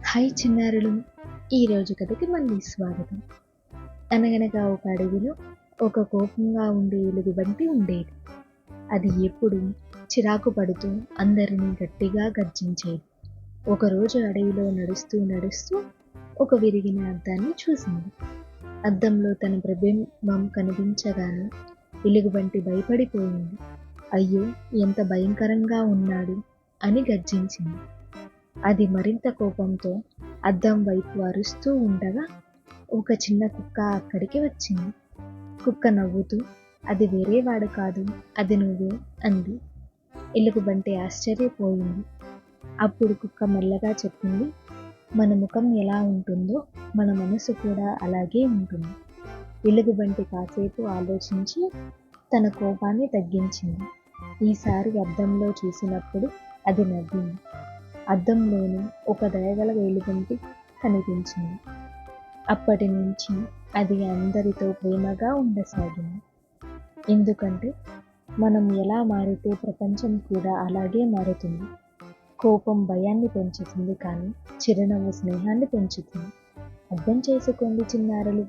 Hi చిన్నారులు, ఈరోజు కథకి మళ్ళీ స్వాగతం. అనగనగా ఒక అడవిలో ఒక కోపంగా ఉండే ఎలుగుబంటి ఉండేది. అది ఎప్పుడు చిరాకు పడుతూ అందరినీ గట్టిగా గర్జించేది. ఒకరోజు అడవిలో నడుస్తూ నడుస్తూ ఒక విరిగిన అద్దాన్ని చూసింది. అద్దంలో తన ప్రతిబింబం కనిపించగానే ఎలుగుబంటి భయపడిపోయింది. అయ్యో, ఎంత భయంకరంగా ఉన్నాడు అని గర్జించింది. అది మరింత కోపంతో అద్దం వైపు అరుస్తూ ఉండగా ఒక చిన్న కుక్క అక్కడికి వచ్చింది. కుక్క నవ్వుతూ, అది వేరేవాడు కాదు, అది నువ్వే అంది. ఎలుగుబంటి ఆశ్చర్యపోయింది. అప్పుడు కుక్క మెల్లగా చెప్పింది, మన ముఖం ఎలా ఉంటుందో మన మనసు కూడా అలాగే ఉంటుంది. ఎలుగుబంటి కాసేపు ఆలోచించి తన కోపాన్ని తగ్గించింది. ఈసారి అద్దంలో చూసినప్పుడు అది నవ్వింది. అద్దంలోనూ ఒక దయగల ఎలుగుబంటి కనిపించింది. అప్పటి నుంచి అది అందరితో ప్రేమగా ఉండసాగింది. ఎందుకంటే మనం ఎలా మారితే ప్రపంచం కూడా అలాగే మారుతుంది. కోపం భయాన్ని పెంచుతుంది, కానీ చిరునవ్వు స్నేహాన్ని పెంచుతుంది. అర్థం చేసుకోండి చిన్నారులు.